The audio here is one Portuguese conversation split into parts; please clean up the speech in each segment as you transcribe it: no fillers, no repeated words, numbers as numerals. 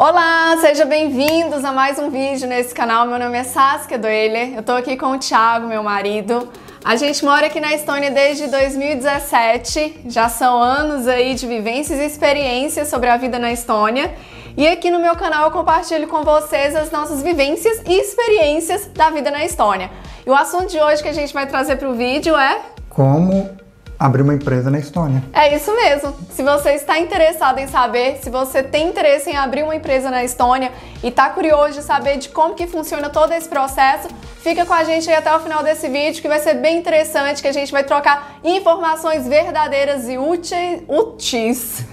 Olá, sejam bem-vindos a mais um vídeo nesse canal. Meu nome é Saskia Doeler, eu tô aqui com o Thiago, meu marido. A gente mora aqui na Estônia desde 2017, já são anos aí de vivências e experiências sobre a vida na Estônia. E aqui no meu canal eu compartilho com vocês as nossas vivências e experiências da vida na Estônia. E o assunto de hoje que a gente vai trazer para o vídeo é... como abrir uma empresa na Estônia. É isso mesmo. Se você está interessado em saber, se você tem interesse em abrir uma empresa na Estônia e está curioso de saber de como que funciona todo esse processo, fica com a gente aí até o final desse vídeo que vai ser bem interessante, que a gente vai trocar informações verdadeiras e úteis.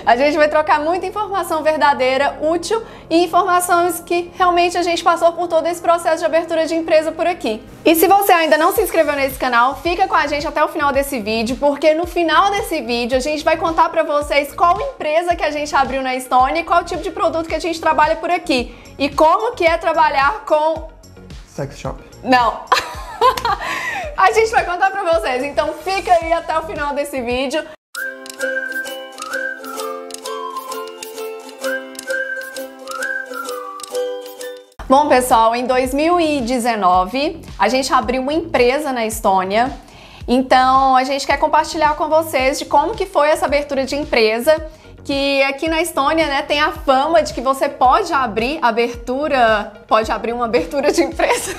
A gente vai trocar muita informação verdadeira, útil e informações que realmente a gente passou por todo esse processo de abertura de empresa por aqui. E se você ainda não se inscreveu nesse canal, fica com a gente até o final desse vídeo, porque no final desse vídeo a gente vai contar pra vocês qual empresa que a gente abriu na Estônia e qual tipo de produto que a gente trabalha por aqui. E como que é trabalhar com... sex shop. Não! A gente vai contar pra vocês, então fica aí até o final desse vídeo. Bom, pessoal, em 2019 a gente abriu uma empresa na Estônia, então a gente quer compartilhar com vocês de como que foi essa abertura de empresa, que aqui na Estônia, né, tem a fama de que você pode abrir uma abertura de empresa.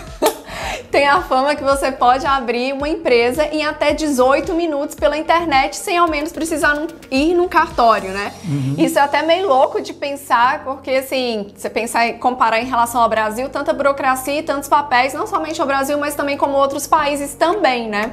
Tem a fama que você pode abrir uma empresa em até 18 minutos pela internet, sem ao menos precisar ir num cartório, né? Isso é até meio louco de pensar, porque assim, você pensar em comparar em relação ao Brasil, tanta burocracia e tantos papéis, não somente ao Brasil, mas também como outros países também, né?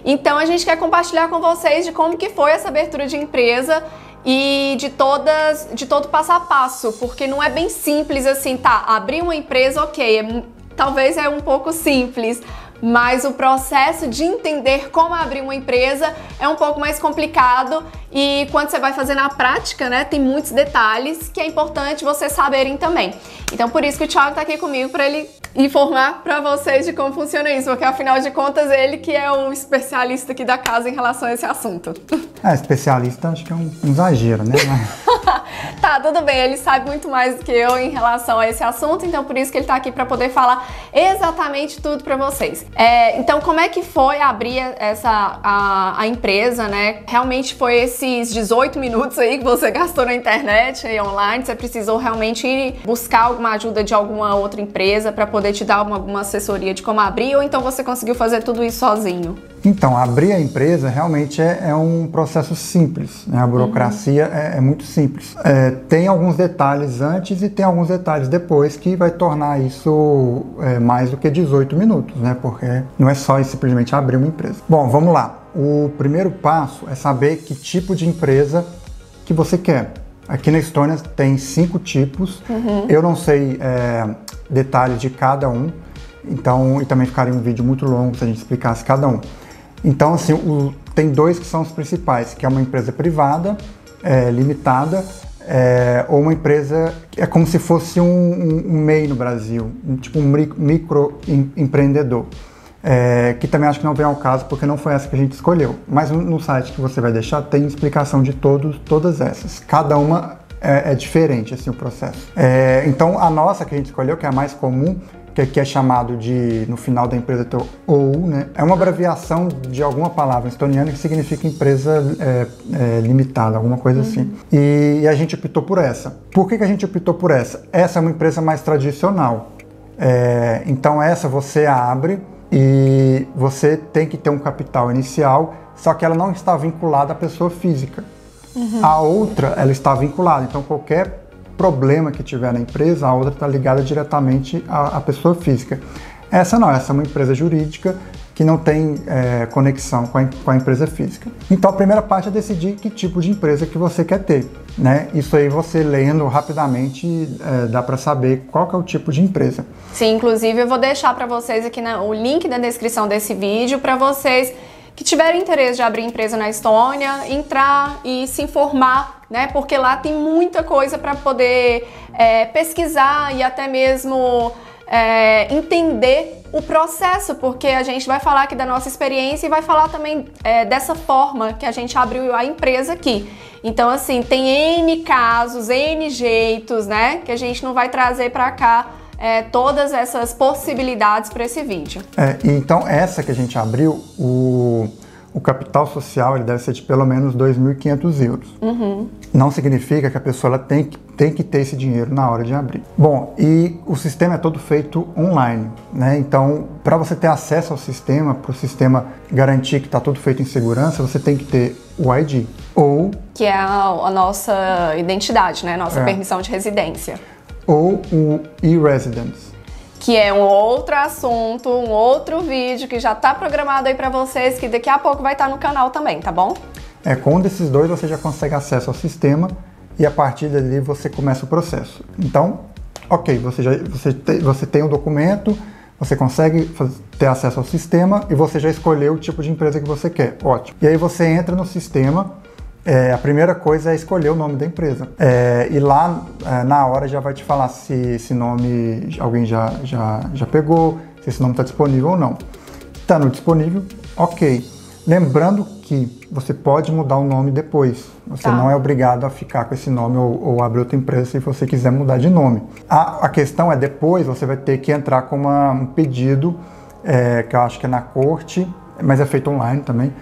Então a gente quer compartilhar com vocês de como que foi essa abertura de empresa e de todo passo a passo, porque não é bem simples assim, tá, abrir uma empresa, ok, talvez é um pouco simples, mas o processo de entender como abrir uma empresa é um pouco mais complicado e quando você vai fazer na prática, né, tem muitos detalhes que é importante vocês saberem também. Então por isso que o Thiago tá aqui comigo para ele informar para vocês de como funciona isso, porque afinal de contas ele que é o especialista aqui da casa em relação a esse assunto. Especialista acho que é um exagero, né? Tá, tudo bem, ele sabe muito mais do que eu em relação a esse assunto, então por isso que ele tá aqui para poder falar exatamente tudo para vocês. Então como é que foi abrir a empresa, né? Realmente foi esses 18 minutos aí que você gastou na internet e online, você precisou realmente ir buscar alguma ajuda de alguma outra empresa para poder te dar alguma assessoria de como abrir, ou então você conseguiu fazer tudo isso sozinho? Então, abrir a empresa realmente é um processo simples, né? A burocracia é muito simples. Tem alguns detalhes antes e tem alguns detalhes depois que vai tornar isso mais do que 18 minutos, né? Porque não é só simplesmente abrir uma empresa. Bom, vamos lá. O primeiro passo é saber que tipo de empresa que você quer. Aqui na Estônia tem 5 tipos. Eu não sei detalhes de cada um, então, e também ficaria um vídeo muito longo se a gente explicasse cada um. Então, assim, tem 2 que são os principais, que é uma empresa privada, limitada, ou uma empresa, é como se fosse um MEI no Brasil, tipo um microempreendedor, que também acho que não vem ao caso, porque não foi essa que a gente escolheu. Mas no site que você vai deixar tem explicação de todas essas. Cada uma é diferente, assim, o processo. Então, a nossa que a gente escolheu, que é a mais comum, que aqui é chamado de, no final da empresa, OU, né? É uma abreviação de alguma palavra estoniana que significa empresa limitada, alguma coisa assim. E a gente optou por essa. Por que a gente optou por essa? Essa é uma empresa mais tradicional. Então essa você abre e você tem que ter um capital inicial, só que ela não está vinculada à pessoa física. A outra, ela está vinculada, então qualquer problema que tiver na empresa, a outra está ligada diretamente à pessoa física. Essa não, essa é uma empresa jurídica que não tem conexão com a empresa física. Então a primeira parte é decidir que tipo de empresa que você quer ter, né? Isso aí você lendo rapidamente dá para saber qual que é o tipo de empresa. Sim, inclusive eu vou deixar para vocês aqui o link na descrição desse vídeo para vocês que tiverem interesse de abrir empresa na Estônia, entrar e se informar, né? Porque lá tem muita coisa para poder pesquisar e até mesmo entender o processo, porque a gente vai falar aqui da nossa experiência e vai falar também dessa forma que a gente abriu a empresa aqui. Então, assim, tem N casos, N jeitos, né, que a gente não vai trazer para cá todas essas possibilidades para esse vídeo. Então, essa que a gente abriu, o capital social ele deve ser de pelo menos 2.500 euros. Não significa que a pessoa ela tem que ter esse dinheiro na hora de abrir. Bom, e o sistema é todo feito online, né? Então, para você ter acesso ao sistema, para o sistema garantir que está tudo feito em segurança, você tem que ter o ID. Ou... que é a nossa identidade, né? Nossa permissão de residência. Ou o e-residence. Que é um outro assunto, um outro vídeo que já está programado aí para vocês, que daqui a pouco vai estar no canal também, tá bom? Com um desses dois você já consegue acesso ao sistema e a partir dali você começa o processo. Então, ok, você tem um documento, você consegue ter acesso ao sistema e você já escolheu o tipo de empresa que você quer, ótimo. E aí você entra no sistema, a primeira coisa é escolher o nome da empresa. E lá, na hora, já vai te falar se esse nome alguém já pegou, se esse nome está disponível ou não. Está no disponível, ok. Lembrando que você pode mudar o nome depois. Você não é obrigado a ficar com esse nome ou abrir outra empresa se você quiser mudar de nome. A questão é depois você vai ter que entrar com um pedido, que eu acho que é na corte, mas é feito online também,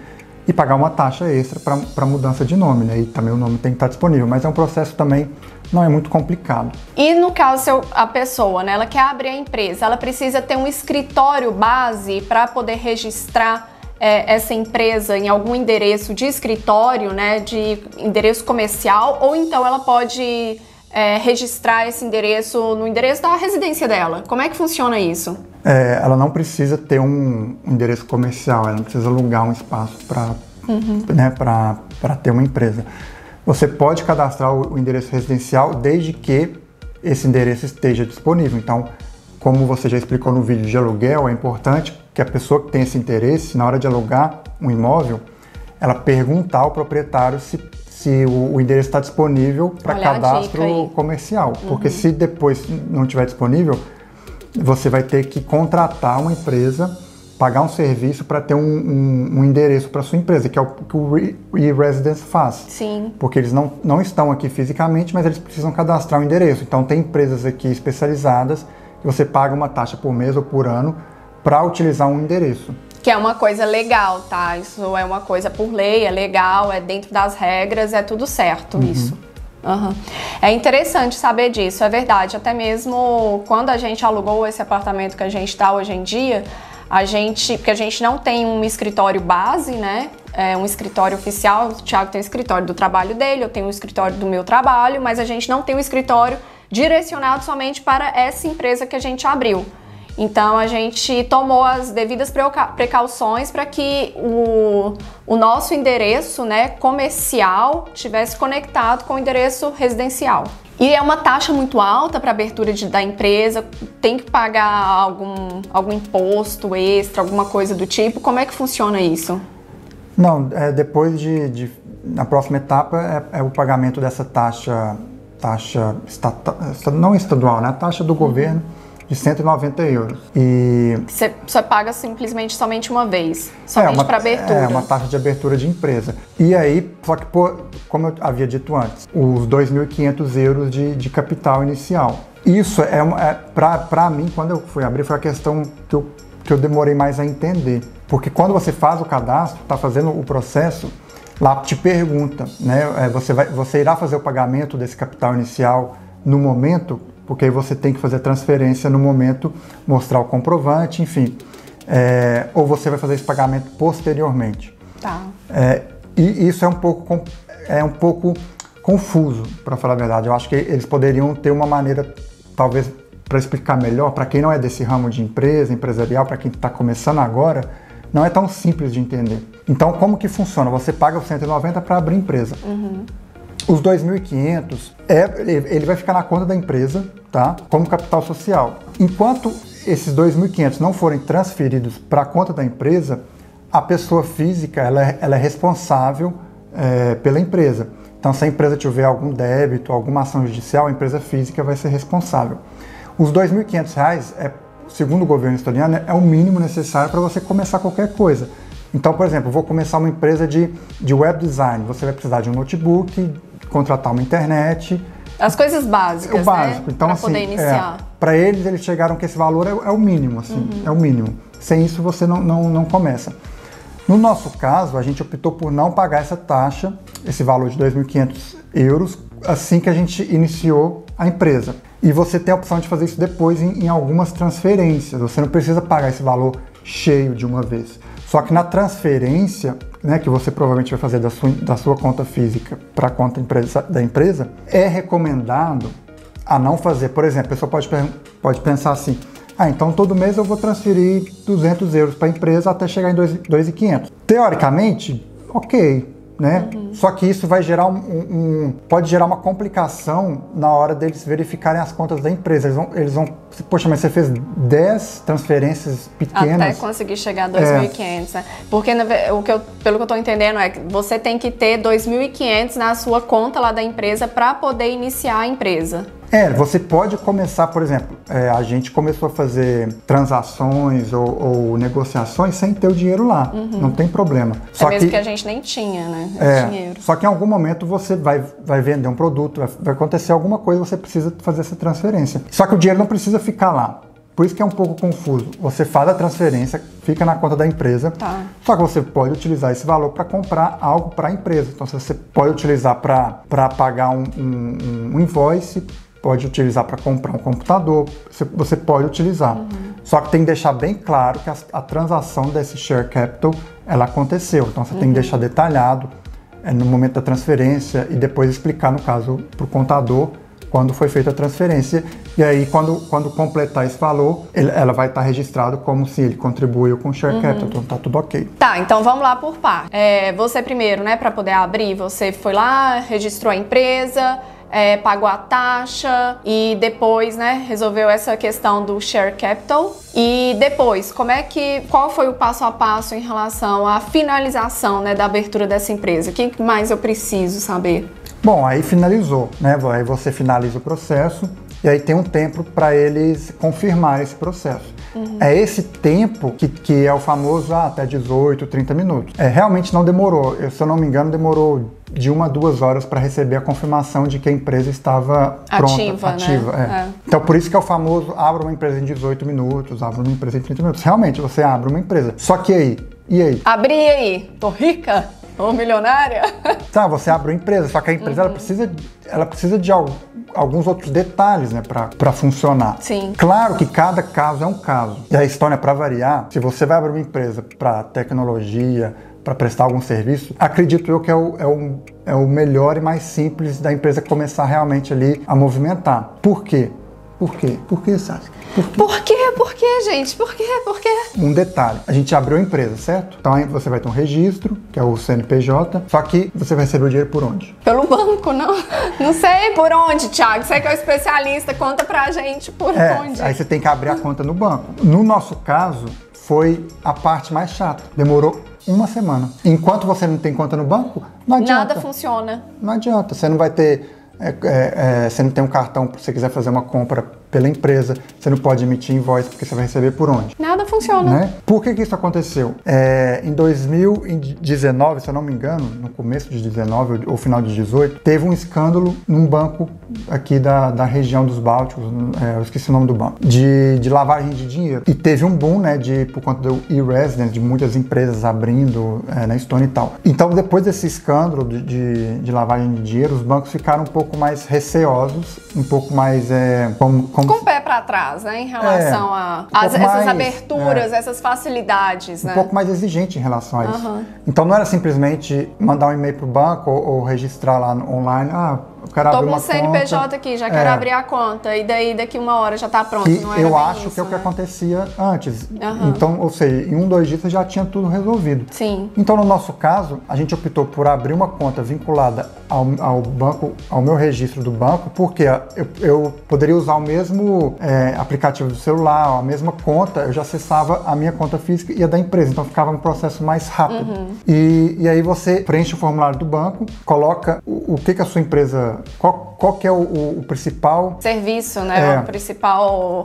e pagar uma taxa extra para mudança de nome, né? E também o nome tem que estar disponível, mas é um processo também, não é muito complicado. E no caso, a pessoa, né, ela quer abrir a empresa, ela precisa ter um escritório base para poder registrar essa empresa em algum endereço de escritório, né, de endereço comercial, ou então ela pode registrar esse endereço no endereço da residência dela. Como é que funciona isso? Ela não precisa ter um endereço comercial, ela não precisa alugar um espaço para ter uma empresa. Você pode cadastrar o endereço residencial desde que esse endereço esteja disponível. Então, como você já explicou no vídeo de aluguel, é importante que a pessoa que tem esse interesse, na hora de alugar um imóvel, ela perguntar ao proprietário se o endereço está disponível para cadastro comercial. Porque se depois não estiver disponível, você vai ter que contratar uma empresa, pagar um serviço para ter um endereço para sua empresa, que é o que o e-residence faz. Sim. Porque eles não estão aqui fisicamente, mas eles precisam cadastrar um endereço. Então tem empresas aqui especializadas que você paga uma taxa por mês ou por ano para utilizar um endereço. Que é uma coisa legal, tá? Isso é uma coisa por lei, é legal, é dentro das regras, é tudo certo isso. É interessante saber disso, é verdade. Até mesmo quando a gente alugou esse apartamento que a gente está hoje em dia, porque a gente não tem um escritório base, né? Um escritório oficial. O Thiago tem o escritório do trabalho dele, eu tenho o escritório do meu trabalho, mas a gente não tem um escritório direcionado somente para essa empresa que a gente abriu. Então a gente tomou as devidas precauções para que o nosso endereço, né, comercial tivesse conectado com o endereço residencial. E é uma taxa muito alta para abertura da empresa, tem que pagar algum imposto extra, alguma coisa do tipo. Como é que funciona isso? Não, depois na próxima etapa é o pagamento dessa taxa não estadual, né? A taxa do governo de 190 euros. E você paga simplesmente somente uma vez, somente para abertura. É uma taxa de abertura de empresa. E aí, só que como eu havia dito antes, os 2.500 euros de capital inicial. Isso para mim, quando eu fui abrir, foi a questão que eu demorei mais a entender. Porque quando você faz o cadastro, está fazendo o processo, lá te pergunta, né? Você irá fazer o pagamento desse capital inicial no momento, porque aí você tem que fazer a transferência no momento, mostrar o comprovante, enfim. Ou você vai fazer esse pagamento posteriormente. Tá. E isso é um pouco confuso, para falar a verdade. Eu acho que eles poderiam ter uma maneira, talvez, para explicar melhor, para quem não é desse ramo de empresarial, para quem está começando agora, não é tão simples de entender. Então, como que funciona? Você paga os 190 para abrir empresa. Os 2.500, ele vai ficar na conta da empresa, tá? Como capital social. Enquanto esses 2.500 não forem transferidos para a conta da empresa, a pessoa física ela é responsável pela empresa. Então, se a empresa tiver algum débito, alguma ação judicial, a empresa física vai ser responsável. Os R$ 2.500 segundo o governo estoniano, é o mínimo necessário para você começar qualquer coisa. Então, por exemplo, vou começar uma empresa de web design. Você vai precisar de um notebook, contratar uma internet. As coisas básicas, o básico. Né? Então, para assim, poder iniciar. Para eles chegaram que esse valor é o mínimo, assim, é o mínimo. Sem isso, você não começa. No nosso caso, a gente optou por não pagar essa taxa, esse valor de 2.500 euros, assim que a gente iniciou a empresa. E você tem a opção de fazer isso depois em algumas transferências. Você não precisa pagar esse valor cheio de uma vez. Só que na transferência, né, que você provavelmente vai fazer da sua conta física para a conta da empresa, é recomendado a não fazer. Por exemplo, a pessoa pode pensar assim, então todo mês eu vou transferir 200 euros para a empresa até chegar em 2.500. Teoricamente, ok, né? Só que isso vai gerar pode gerar uma complicação na hora deles verificarem as contas da empresa. Eles vão poxa, mas você fez 10 transferências pequenas. Até conseguir chegar a 2.500, né? Porque pelo que eu estou entendendo é que você tem que ter 2.500 na sua conta lá da empresa para poder iniciar a empresa. Você pode começar, por exemplo, a gente começou a fazer transações ou negociações sem ter o dinheiro lá, não tem problema. Só mesmo que a gente nem tinha, né, dinheiro. Só que em algum momento você vai vender um produto, vai acontecer alguma coisa, você precisa fazer essa transferência. Só que o dinheiro não precisa ficar lá. Por isso que é um pouco confuso. Você faz a transferência, fica na conta da empresa, só que você pode utilizar esse valor para comprar algo para a empresa. Então você pode utilizar para pagar um invoice, pode utilizar para comprar um computador, você pode utilizar. Só que tem que deixar bem claro que a transação desse share capital, ela aconteceu. Então você tem que deixar detalhado no momento da transferência e depois explicar, no caso, para o contador, quando foi feita a transferência. E aí, quando completar esse valor, ela vai estar registrado como se ele contribuiu com o share capital. Então tá tudo ok. Tá, então vamos lá por par. Você primeiro, né, para poder abrir, você foi lá, registrou a empresa, pagou a taxa e depois, né, resolveu essa questão do share capital. E depois, qual foi o passo a passo em relação à finalização, né, da abertura dessa empresa? O que mais eu preciso saber? Bom, aí finalizou, né? Aí você finaliza o processo e aí tem um tempo para eles confirmarem esse processo. É esse tempo que é o famoso até 18, 30 minutos. Realmente não demorou, se eu não me engano, demorou de 1 a 2 horas para receber a confirmação de que a empresa estava pronta, ativa. Né? Então, por isso que é o famoso abra uma empresa em 18 minutos, abra uma empresa em 30 minutos. Realmente, você abre uma empresa. Só que e aí? Abri aí, tô rica? Ou milionária? Tá, você abre uma empresa, só que a empresa ela precisa de alguns outros detalhes, né, para funcionar. Sim. Claro que cada caso é um caso. E a Estônia, para variar, se você vai abrir uma empresa para tecnologia, para prestar algum serviço, acredito eu que é o melhor e mais simples da empresa começar realmente ali a movimentar. Por quê? Por quê? Por quê, Saskia? Por quê? Por quê, gente? Por quê? Por quê? Um detalhe, a gente abriu a empresa, certo? Então aí você vai ter um registro, que é o CNPJ, só que você vai receber o dinheiro por onde? Pelo banco, não? Não sei por onde, Thiago. Você que é o especialista, conta pra gente por onde. Aí você tem que abrir a conta no banco. No nosso caso, foi a parte mais chata. Demorou 1 semana. Enquanto você não tem conta no banco, não adianta. Nada funciona. Não adianta. Você não vai ter... você não tem um cartão se você quiser fazer uma compra pela empresa, você não pode emitir invoice porque você vai receber por onde? Nada funciona. Né? Por que isso aconteceu? Em 2019, se eu não me engano, no começo de 19 ou final de 18, teve um escândalo num banco aqui da região dos Bálticos, eu esqueci o nome do banco, de lavagem de dinheiro. E teve um boom, né, por conta do e-residence, de muitas empresas abrindo na Estônia e tal. Então, depois desse escândalo de lavagem de dinheiro, os bancos ficaram um pouco mais receosos, um pouco mais com o pé para trás, né, em relação a essas aberturas, essas facilidades, né? Um pouco mais exigente em relação a isso. Então não era simplesmente mandar um e-mail para o banco ou registrar lá online, eu quero abrir uma conta. Tô com o CNPJ aqui, já quero abrir a conta, e daí daqui 1 hora já tá pronto. Eu acho que é o que acontecia antes. Então, ou seja, em 1, 2 dias você já tinha tudo resolvido. Sim. Então, no nosso caso, a gente optou por abrir uma conta vinculada ao banco, ao meu registro do banco, porque eu poderia usar o mesmo aplicativo do celular, a mesma conta, eu já acessava a minha conta física e a da empresa, então ficava um processo mais rápido. E aí você preenche o formulário do banco, coloca o que a sua empresa, qual que é o principal serviço, né? O principal,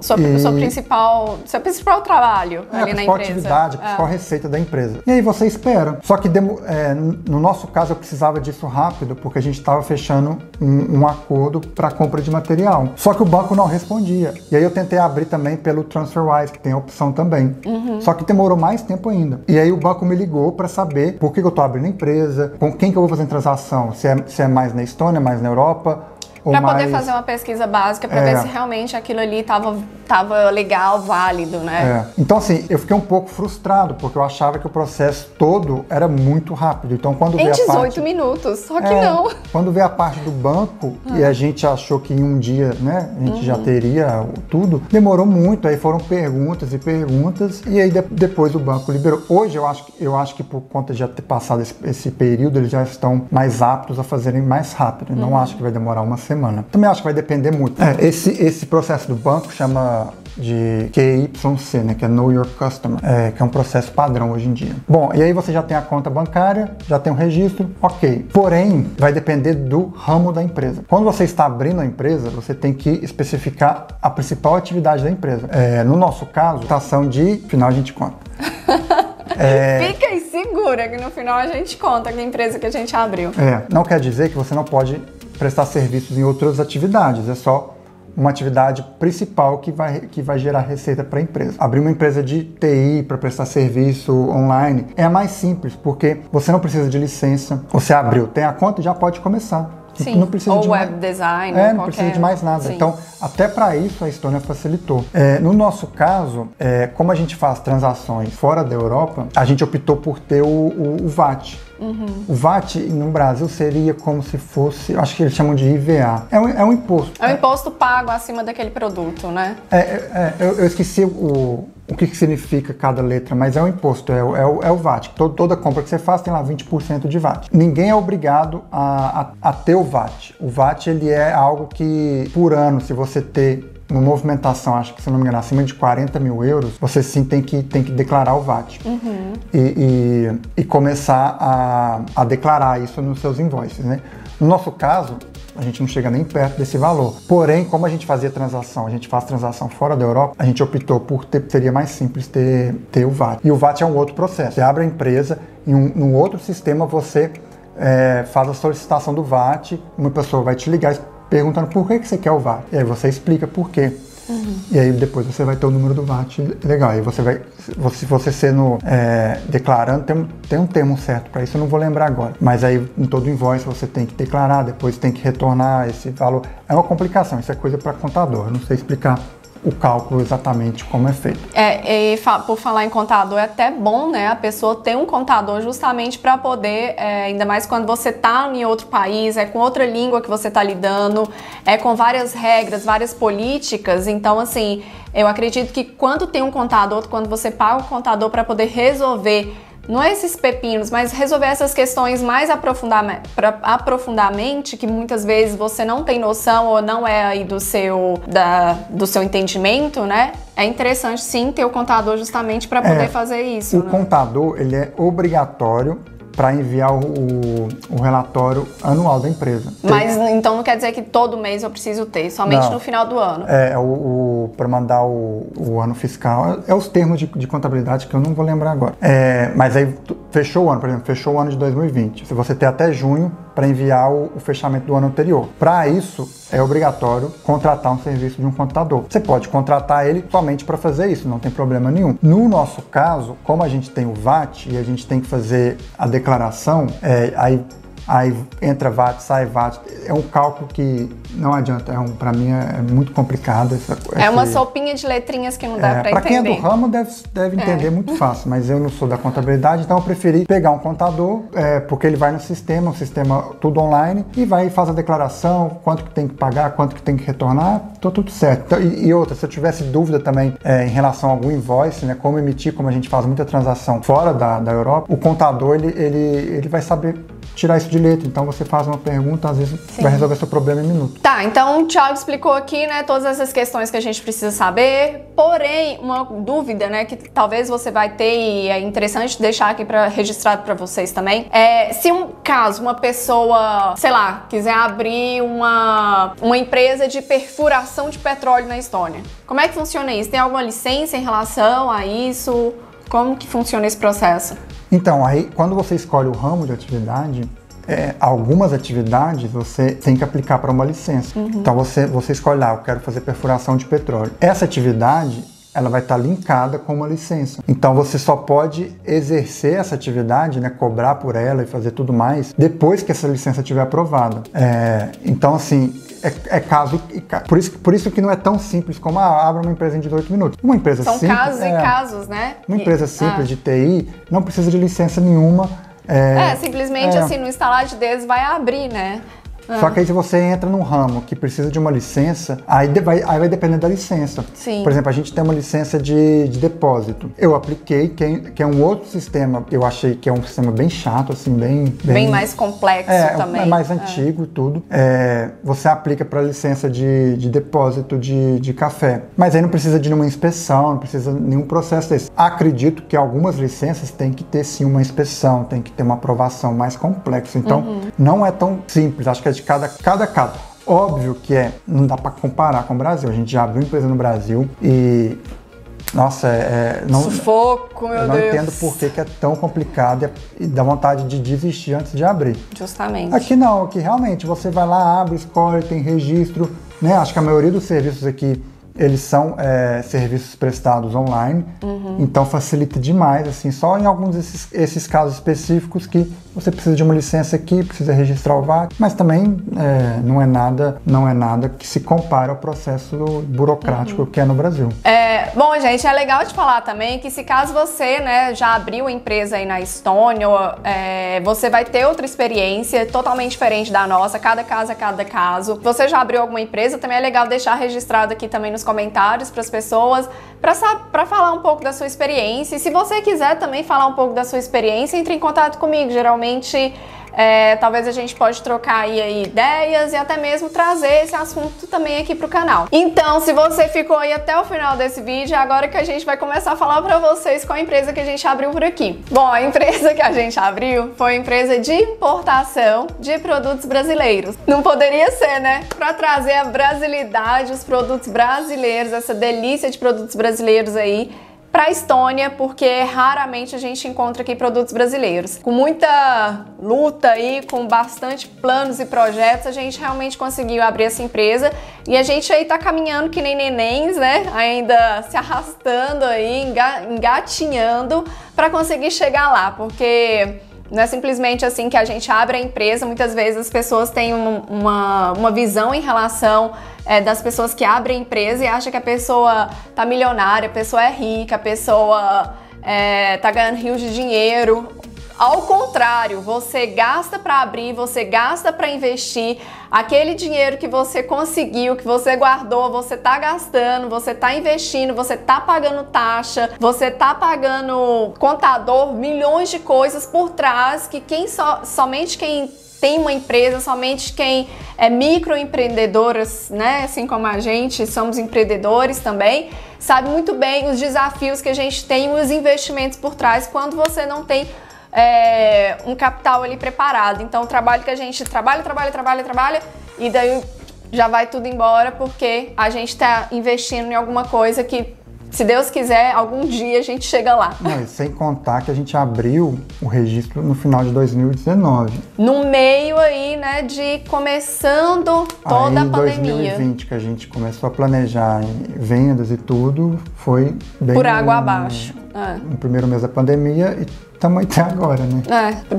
seu principal trabalho ali na empresa. Atividade, a principal receita da empresa. E aí você espera. Só que no nosso caso eu precisava disso rápido porque a gente estava fechando um acordo para compra de material. Só que o banco não respondia. E aí eu tentei abrir também pelo TransferWise, que tem a opção também. Só que demorou mais tempo ainda. E aí o banco me ligou para saber por que eu estou abrindo a empresa, com quem que eu vou fazer a transação, se é mais na Estônia, mais na Europa. Para poder fazer uma pesquisa básica, para ver se realmente aquilo ali estava legal, válido, né? Então, assim, eu fiquei um pouco frustrado, porque eu achava que o processo todo era muito rápido. Então, quando veio 18 minutos, só que não. Quando veio a parte do banco, e a gente achou que em um dia, né, a gente já teria tudo, demorou muito, aí foram perguntas e perguntas, e aí depois o banco liberou. Hoje, eu acho que por conta de já ter passado esse período, eles já estão mais aptos a fazerem mais rápido. Não acho que vai demorar uma semana. Também acho que vai depender muito. Esse processo do banco chama de QYC, né, que é Know Your Customer, que é um processo padrão hoje em dia. Bom, e aí você já tem a conta bancária, já tem o registro, ok. Porém, vai depender do ramo da empresa. Quando você está abrindo a empresa, você tem que especificar a principal atividade da empresa. No nosso caso, taxação de final a gente conta. Fica aí segura que no final a gente conta que empresa que a gente abriu. Não quer dizer que você não pode prestar serviços em outras atividades, é só uma atividade principal que vai gerar receita para a empresa. Abrir uma empresa de TI para prestar serviço online é mais simples, porque você não precisa de licença, você abriu, tem a conta e já pode começar. Sim, não precisa ou de web design. Não precisa de mais nada. Sim. Então, até para isso a Estônia facilitou. No nosso caso, como a gente faz transações fora da Europa, a gente optou por ter o VAT. O VAT no Brasil seria como se fosse, acho que eles chamam de IVA. É um imposto. É um imposto pago acima daquele produto, né? Eu esqueci o que significa cada letra, mas é um imposto, é o VAT. Toda compra que você faz tem lá 20% de VAT. Ninguém é obrigado a ter o VAT. O VAT ele é algo que, por ano, se você ter uma movimentação, acho que se não me engano, acima de 40 mil euros, você sim tem que declarar o VAT. E começar a declarar isso nos seus invoices, né? No nosso caso, a gente não chega nem perto desse valor. Porém, como a gente faz transação fora da Europa, a gente optou por seria mais simples ter o VAT. E o VAT é um outro processo. Você abre a empresa, num outro sistema você faz a solicitação do VAT, uma pessoa vai te ligar perguntando por que você quer o VAT. E aí você explica por quê. E aí depois você vai ter o número do VAT legal. Aí você vai, se você sendo declarando, tem um termo certo para isso, eu não vou lembrar agora. Mas aí em todo invoice você tem que declarar, depois tem que retornar esse valor. É uma complicação, isso é coisa para contador. Eu não sei explicar o cálculo exatamente como é feito. Por falar em contador, é até bom, né, a pessoa ter um contador justamente para poder, ainda mais quando você está em outro país, com outra língua que você está lidando, com várias regras, várias políticas. Então, assim, eu acredito que quando tem um contador, quando você paga o contador para poder resolver, não é esses pepinos, mas resolver essas questões mais aprofundadamente, que muitas vezes você não tem noção ou não é aí do seu entendimento, né? É interessante sim ter o contador justamente para poder fazer isso. O contador, ele é obrigatório para enviar o relatório anual da empresa. Mas então não quer dizer que todo mês eu preciso ter, somente no final do ano. Para mandar o ano fiscal, os termos de contabilidade que eu não vou lembrar agora. Mas aí fechou o ano, por exemplo, fechou o ano de 2020. Se você tem até junho para enviar o fechamento do ano anterior. Para isso, é obrigatório contratar um serviço de um contador. Você pode contratar ele somente para fazer isso, não tem problema nenhum. No nosso caso, como a gente tem o VAT e a gente tem que fazer a declaração, aí entra VAT, sai VAT. É um cálculo que não adianta, para mim é muito complicado. É uma sopinha de letrinhas que não dá para entender. Para quem é do ramo deve entender muito fácil, mas eu não sou da contabilidade, então eu preferi pegar um contador, porque ele vai no sistema, tudo online, e vai e faz a declaração, quanto que tem que pagar, quanto que tem que retornar, tudo certo. Então, e outra, se eu tivesse dúvida também em relação a algum invoice, né, como emitir, como a gente faz muita transação fora da Europa, o contador ele vai saber tirar isso de letra. Então você faz uma pergunta, às vezes vai resolver seu problema em minutos. Tá, então o Thiago explicou aqui, né, todas essas questões que a gente precisa saber, porém, uma dúvida, né, que talvez você vai ter e é interessante deixar aqui registrado para vocês também, se uma pessoa, sei lá, quiser abrir uma empresa de perfuração de petróleo na Estônia, como é que funciona isso? Tem alguma licença em relação a isso? Como que funciona esse processo? Então, aí, quando você escolhe o ramo de atividade, algumas atividades você tem que aplicar para uma licença. Então, você escolhe lá, eu quero fazer perfuração de petróleo. Essa atividade, ela vai estar linkada com uma licença. Então, você só pode exercer essa atividade, né, cobrar por ela e fazer tudo mais, depois que essa licença estiver aprovada. Então, assim, caso e caso. Por isso que não é tão simples como abra uma empresa em 18 minutos. Uma empresa São simples, casos e casos, né? Uma empresa simples de TI não precisa de licença nenhuma. Simplesmente assim, no instalar de dedos vai abrir, né? Só que aí se você entra num ramo que precisa de uma licença, aí vai depender da licença. Sim. Por exemplo, a gente tem uma licença de depósito. Eu apliquei, que é um outro sistema, eu achei que é um sistema bem chato, assim, bem mais complexo também. É mais antigo e tudo. Você aplica para licença de depósito de café. Mas aí não precisa de nenhuma inspeção, não precisa de nenhum processo desse. Acredito que algumas licenças têm que ter sim uma inspeção, tem que ter uma aprovação mais complexa. Então, não é tão simples. Acho que é de cada caso. Óbvio que não dá para comparar com o Brasil. A gente já abriu empresa no Brasil e, nossa, sufoco, meu Deus. Eu não entendo por que é tão complicado e dá vontade de desistir antes de abrir. Justamente. Aqui não, aqui realmente você vai lá, abre, escolhe, tem registro, né? Acho que a maioria dos serviços aqui, eles são serviços prestados online, então facilita demais, assim, só em alguns desses casos específicos que você precisa de uma licença aqui, precisa registrar o VAT, mas também não é nada que se compara ao processo burocrático que é no Brasil. Bom, gente, é legal de falar também que se caso você, né, já abriu a empresa aí na Estônia, você vai ter outra experiência totalmente diferente da nossa, cada caso é cada caso. Se você já abriu alguma empresa, também é legal deixar registrado aqui também nos comentários para as pessoas, para falar um pouco da sua experiência. E se você quiser também falar um pouco da sua experiência, entre em contato comigo. Geralmente, talvez a gente pode trocar aí ideias e até mesmo trazer esse assunto também aqui pro canal. Então, se você ficou aí até o final desse vídeo, é agora que a gente vai começar a falar pra vocês qual a empresa que a gente abriu por aqui. Bom, a empresa que a gente abriu foi a empresa de importação de produtos brasileiros. Não poderia ser, né? Pra trazer a brasilidade, os produtos brasileiros, essa delícia de produtos brasileiros aí para a Estônia, porque raramente a gente encontra aqui produtos brasileiros. Com muita luta aí, com bastante planos e projetos, a gente realmente conseguiu abrir essa empresa e a gente aí tá caminhando que nem nenéns, né? Ainda se arrastando aí, engatinhando para conseguir chegar lá, porque não é simplesmente assim que a gente abre a empresa. Muitas vezes as pessoas têm uma visão em relação das pessoas que abrem a empresa e acham que a pessoa tá milionária, a pessoa é rica, a pessoa tá ganhando rios de dinheiro. Ao contrário, você gasta para abrir, você gasta para investir. Aquele dinheiro que você conseguiu, que você guardou, você tá gastando, você tá investindo, você tá pagando taxa, você tá pagando contador, milhões de coisas por trás que somente quem tem uma empresa, somente quem é microempreendedoras, né, assim como a gente, somos empreendedores também, sabe muito bem os desafios que a gente tem, os investimentos por trás quando você não tem um capital ali preparado. Então o trabalho que a gente trabalha e daí já vai tudo embora porque a gente tá investindo em alguma coisa que, se Deus quiser, algum dia a gente chega lá. Não, e sem contar que a gente abriu o registro no final de 2019. No meio aí, né, de começando toda a pandemia. Em 2020 que a gente começou a planejar vendas e tudo, foi bem por água abaixo. No primeiro mês da pandemia e estamos até agora, né?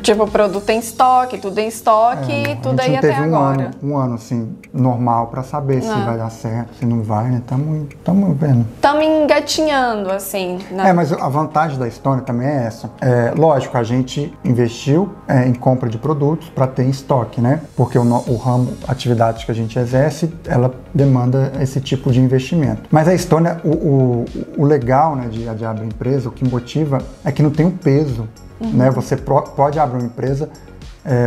Tipo, produto em estoque, tudo em estoque, tudo aí até agora. Um ano, assim, normal pra saber se vai dar certo, se não vai, né? Tamo vendo. Estamos engatinhando, assim. Né? Mas a vantagem da Estônia também é essa. Lógico, a gente investiu em compra de produtos para ter em estoque, né? Porque o ramo, atividade que a gente exerce, ela demanda esse tipo de investimento. Mas a Estônia, o legal, né, de abrir empresa, o que motiva é que não tem um peso. Né? Você pode abrir uma empresa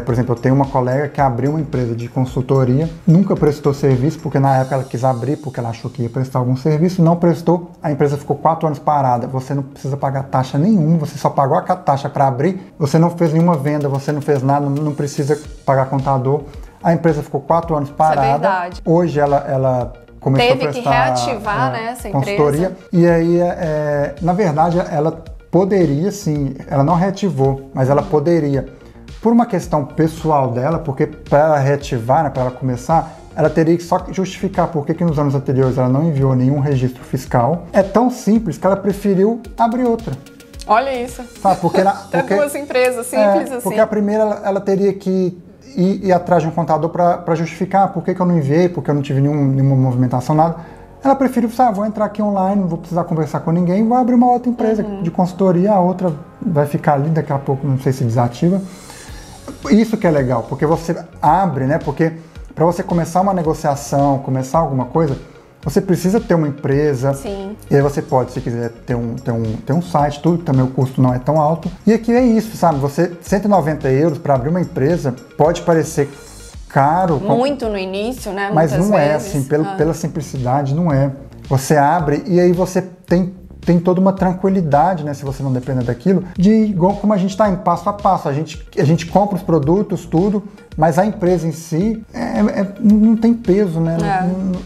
Por exemplo, eu tenho uma colega que abriu uma empresa de consultoria, nunca prestou serviço, porque na época ela quis abrir, porque ela achou que ia prestar algum serviço, não prestou, a empresa ficou 4 anos parada. Você não precisa pagar taxa nenhuma, você só pagou a taxa para abrir, você não fez nenhuma venda, você não fez nada, não precisa pagar contador. A empresa ficou 4 anos parada. Isso é verdade. Hoje ela começou a prestar que reativar, né, essa consultoria. empresa. E aí, na verdade, ela poderia sim, ela não reativou, mas ela poderia. Por uma questão pessoal dela, porque para ela reativar, né, para ela começar, ela teria que só justificar por que nos anos anteriores ela não enviou nenhum registro fiscal. É tão simples que ela preferiu abrir outra. Olha isso. Sabe, porque duas empresas simples assim. Porque a primeira ela teria que ir atrás de um contador para justificar por que eu não enviei, porque eu não tive nenhuma movimentação, nada. Ela preferiu, vou entrar aqui online, não vou precisar conversar com ninguém, vou abrir uma outra empresa de consultoria, a outra vai ficar ali, daqui a pouco não sei se desativa. Isso que é legal, porque você abre, né? Porque para você começar uma negociação, começar alguma coisa, você precisa ter uma empresa. Sim. E aí você pode, se quiser, ter um site, tudo, também o custo não é tão alto. E aqui é isso, sabe? Você, 190 euros para abrir uma empresa, pode parecer caro. Muito no início, né? Mas muitas não vezes. É, assim, pela simplicidade, não é. Você abre e aí você tem toda uma tranquilidade, né, se você não depender daquilo, de igual como a gente está em passo a passo. A gente compra os produtos, tudo, mas a empresa em si não tem peso, né?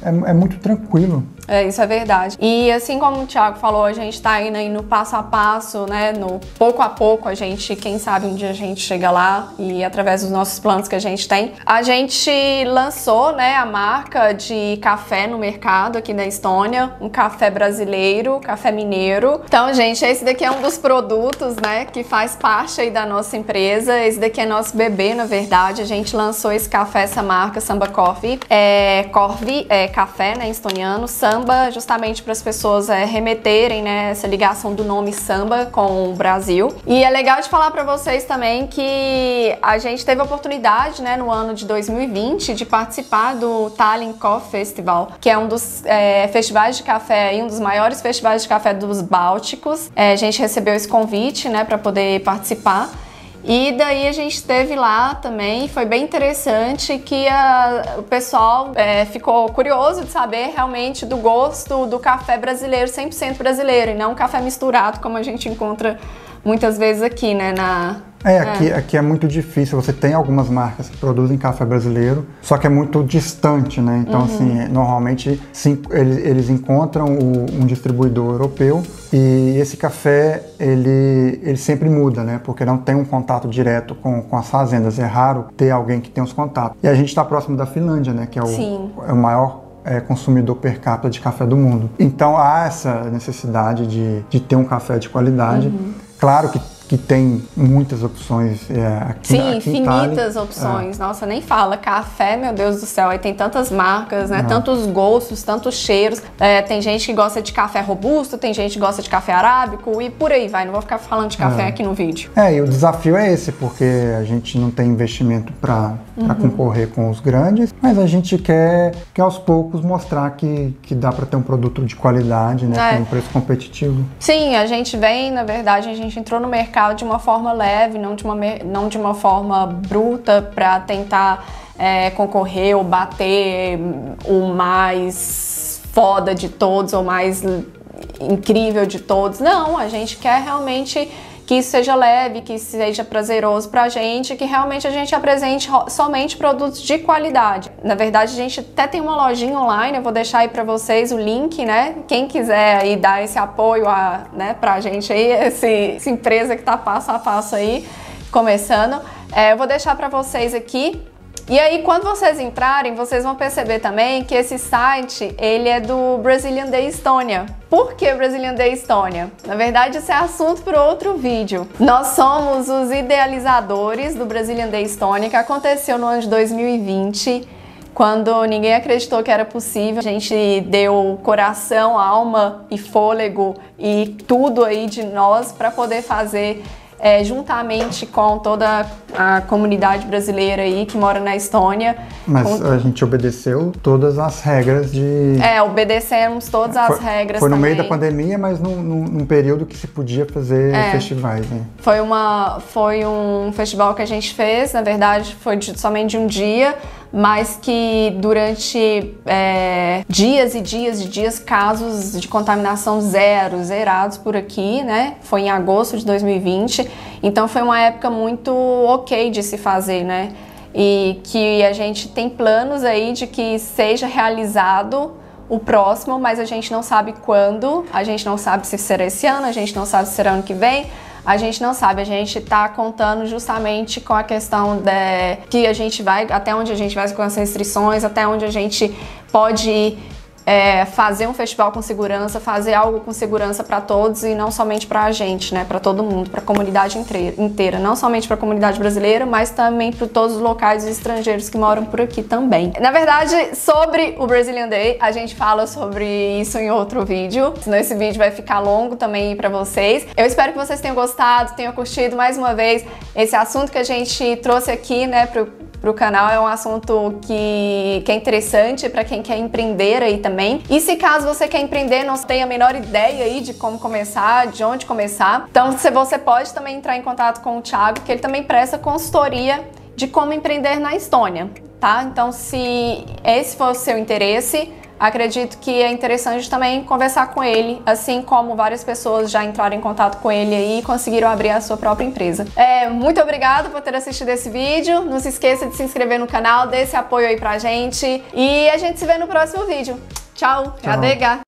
É muito tranquilo. Isso é verdade. E assim como o Thiago falou, a gente tá indo aí no passo a passo, né? No pouco a pouco, a gente, quem sabe um dia a gente chega lá e através dos nossos planos que a gente tem. A gente lançou, né, a marca de café no mercado aqui na Estônia, um café brasileiro, café mineiro. Então, gente, esse daqui é um dos produtos, né, que faz parte aí da nossa empresa. Esse daqui é nosso bebê, na verdade. A gente lançou esse café, essa marca, Samba Coffee. Coffee é café, né, estoniano. Samba, justamente para as pessoas remeterem, né, essa ligação do nome samba com o Brasil. E é legal de falar para vocês também que a gente teve a oportunidade, né, no ano de 2020 de participar do Tallinn Coffee Festival, que é um dos festivais de café, um dos maiores festivais de café dos Bálticos. A gente recebeu esse convite, né, para poder participar. E daí a gente esteve lá também, foi bem interessante que o pessoal ficou curioso de saber realmente do gosto do café brasileiro, 100% brasileiro, e não um café misturado como a gente encontra muitas vezes aqui, né, Aqui é muito difícil. Você tem algumas marcas que produzem café brasileiro, só que é muito distante, né? Então, assim, normalmente eles encontram um distribuidor europeu e esse café, ele sempre muda, né? Porque não tem um contato direto com as fazendas. É raro ter alguém que tem os contatos. E a gente está próximo da Finlândia, né? Que é o maior consumidor per capita de café do mundo. Então, há essa necessidade de ter um café de qualidade. Claro que tem muitas opções aqui. Sim, aqui infinitas opções. Nossa, nem fala. Café, meu Deus do céu, aí tem tantas marcas, né? Tantos gostos, tantos cheiros. Tem gente que gosta de café robusto, tem gente que gosta de café arábico e por aí vai. Não vou ficar falando de café aqui no vídeo. E o desafio é esse, porque a gente não tem investimento para concorrer com os grandes, mas a gente quer aos poucos mostrar que dá para ter um produto de qualidade, né? Com um preço competitivo. Sim, a gente vem, na verdade, a gente entrou no mercado de uma forma leve, não de uma forma bruta para tentar concorrer ou bater o mais foda de todos ou mais incrível de todos. Não, a gente quer realmente que isso seja leve, que isso seja prazeroso pra gente, que realmente a gente apresente somente produtos de qualidade. Na verdade, a gente até tem uma lojinha online, eu vou deixar aí pra vocês o link, né? Quem quiser aí dar esse apoio né, pra gente aí, essa empresa que tá passo a passo aí, começando, eu vou deixar pra vocês aqui. E aí, quando vocês entrarem, vocês vão perceber também que esse site, ele é do Brazilian Day Estônia. Por que Brazilian Day Estônia? Na verdade, isso é assunto para outro vídeo. Nós somos os idealizadores do Brazilian Day Estônia, que aconteceu no ano de 2020, quando ninguém acreditou que era possível. A gente deu coração, alma e fôlego e tudo aí de nós para poder fazer juntamente com toda a comunidade brasileira aí que mora na Estônia. Mas a gente obedeceu todas as regras de... Obedecemos todas as regras. Foi no também. meio da pandemia, mas num período que se podia fazer festivais, né? Foi um festival que a gente fez, na verdade foi somente de um dia, mas que durante dias e dias e dias, casos de contaminação zerados por aqui, né? Foi em agosto de 2020, então foi uma época muito ok de se fazer, né? E que a gente tem planos aí de que seja realizado o próximo, mas a gente não sabe quando, a gente não sabe se será esse ano, a gente não sabe se será ano que vem, a gente não sabe, a gente tá contando justamente com a questão que a gente vai, até onde a gente vai com as restrições, até onde a gente pode fazer um festival com segurança, fazer algo com segurança para todos e não somente para a gente, né, para todo mundo, para a comunidade inteira, não somente para a comunidade brasileira, mas também para todos os locais e estrangeiros que moram por aqui também. Na verdade, sobre o Brazilian Day, a gente fala sobre isso em outro vídeo, senão esse vídeo vai ficar longo também para vocês. Eu espero que vocês tenham gostado, tenham curtido mais uma vez esse assunto que a gente trouxe aqui, né, pro canal. É um assunto que é interessante para quem quer empreender aí também. E se caso você quer empreender, não tem a menor ideia aí de como começar, de onde começar, então você pode também entrar em contato com o Thiago, que ele também presta consultoria de como empreender na Estônia, tá? Então, se esse for o seu interesse, acredito que é interessante também conversar com ele, assim como várias pessoas já entraram em contato com ele aí e conseguiram abrir a sua própria empresa. Muito obrigada por ter assistido esse vídeo. Não se esqueça de se inscrever no canal, dê esse apoio aí pra gente e a gente se vê no próximo vídeo. Tchau. Adega.